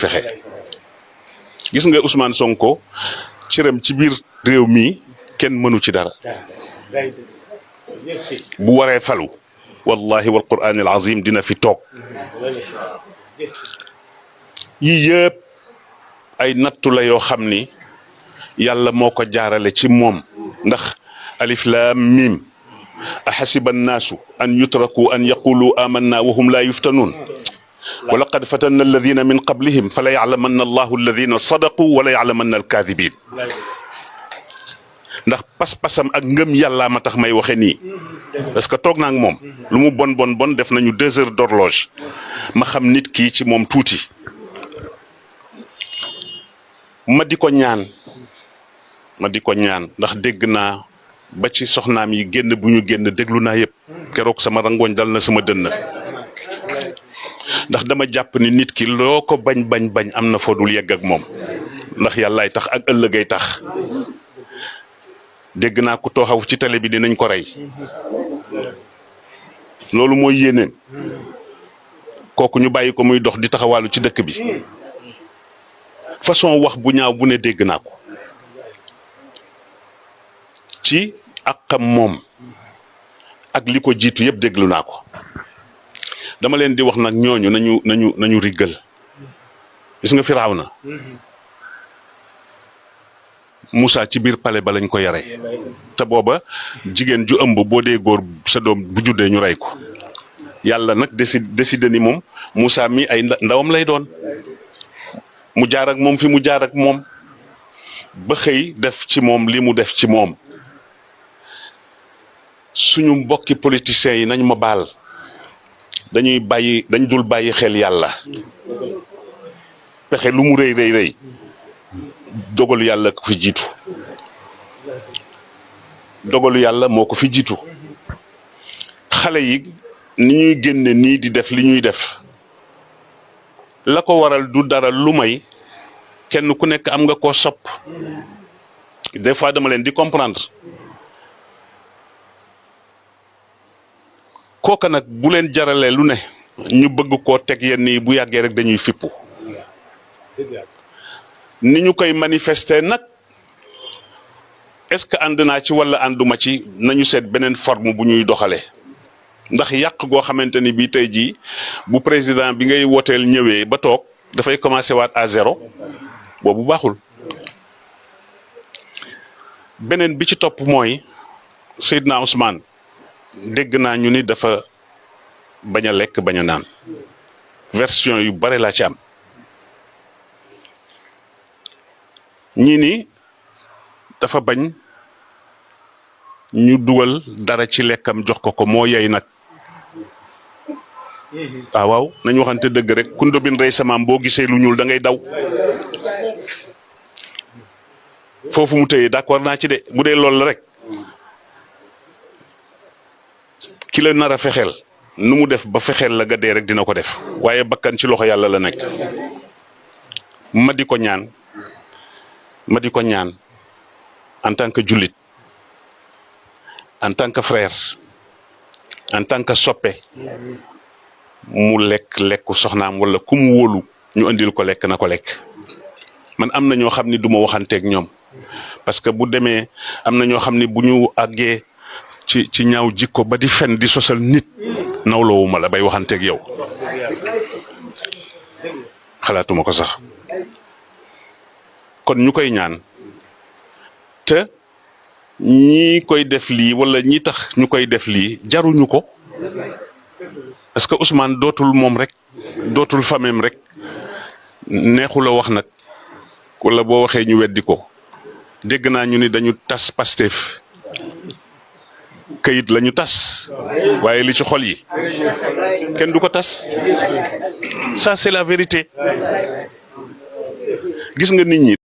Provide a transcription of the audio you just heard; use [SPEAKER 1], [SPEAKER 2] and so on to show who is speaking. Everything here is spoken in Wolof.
[SPEAKER 1] fexe gis nga Ousmane Sonko cëram ci biir réew mi kenn mënu ci dara bu waree falu wallahi wal qur'anil azim dina fi toog yii yëpp ay nattu la yoo xam ni yàlla moo ko jaarale ci moom ndax alif laam miim ahasiba annaasu an yutraku an yaqulu amanna wa hum laa yuftanuun wa laqad fatanna alladina min qablihim fa la yaclamanna allahu alladina sadaqu wa la yaclamanna alkaadibin ndax pas-pasam ak ngëm yàllaa ma tax may waxe nii parce que toog naa ak moom lu mu bon bon bon def nañu 2 heures d'horloge ma xam nit kii ci moom tuuti ma di ko ñaan ndax dégg naa ba ci soxnaam yi génn bu ñu génn déglu naa yëpp keroog sama rangooñ dal na sama dënn ndax dama jàpp ni nit ki loo ko bañ am na foo dul yegg ak moom ndax yàllaay tax ak ëllëgay tax dégg naa ku tooxaw ci télé bi dinañ ko rey loolu mooy yéeneen kooku ñu bàyyi ko muy dox di taxawaalu ci dëkk bi façon wax bu ñaaw bu ne dégg naa ko ci àqam moom ak li ko jiitu yëpp déglu naa ko dama leen di wax nag ñooñu nañu riggal gis nga Firawna Moussa ci biir palais ba lañ ko yare te booba jigéen ju ëmb boo dee góor sa doom bu juddee ñu rey ko yàlla nag décidé ni moom Moussa mi ay ndawam lay doon mu jaar ak moom fi mu jaar ak moom ba xëy def ci moom li mu def ci moom suñu mbokki politiciens yi nañ ma baal dañ dul bàyyi xel yàlla pexe lu mu rëy dogalu yàlla ko fi jiitu dogalu yàlla moo ko fi jiitu xale yi ni ñuy génne nii di def li ñuy def la ko waral du dara lu may kenn ku nekk am nga koo sopp des fois dama leen di comprendre kooka nag bu leen jaralee lu ne ñu bëgg koo teg yenn yi bu yàggee rek dañuy fippu ni ñu koy manifester nag est-ce que ànd naa ci walla ànduma ci nañu seet beneen forme bu ñuy doxalee ndax yàq goo xamante ni bii tey jii bu président bi ngay wooteel ñëwee ba toog dafay commencer waat à zéro boobu baaxul. beneen bi ci topp mooy Seydina Ousmane dégg naa ñu ni dafa bañ a lekk bañ a naan version yu bare laa ci am ñii ni dafa bañ ñu dugal dara ci lekkam jox ko moo yey nag waaw nañu waxante dëgg rek ku ndobin rey samaam boo gisee lu ñuul da ngay daw foofu mu tëye d'accord naa ci de bu dee loolu la rek ki la nar a fexeel nu mu def ba fexeel la nga dee rek dina ko def waaye bakkan ci loxo yàlla la nekk ma di ko ñaan en tant que jullit en tant que frère en tant que soppe mu lekku soxnaam wala ku mu wóolu ñu andil ko lekk na ko lekk man am na ñoo xam ni du ma waxanteeg ñoom parce que bu demee am na ñoo xam ni bu ñu àggee ci ñaaw jikko ba di fen di sosal nit nawloowuma la bay waxanteeg yow xalaatuma ko sax kon ñu koy ñaan te ñi koy def lii wala ñi tax ñu koy def lii jaruñu ko parce que Ousmane dootul moom rek dootul famem rek neexu la wax nag wala boo waxee ñu weddi ko dégg naa ñu ni dañu tas Pastef kayit la ñu tas waaye li ci xol yi kenn du ko tas ça c'est la vérité gis nga nit ñi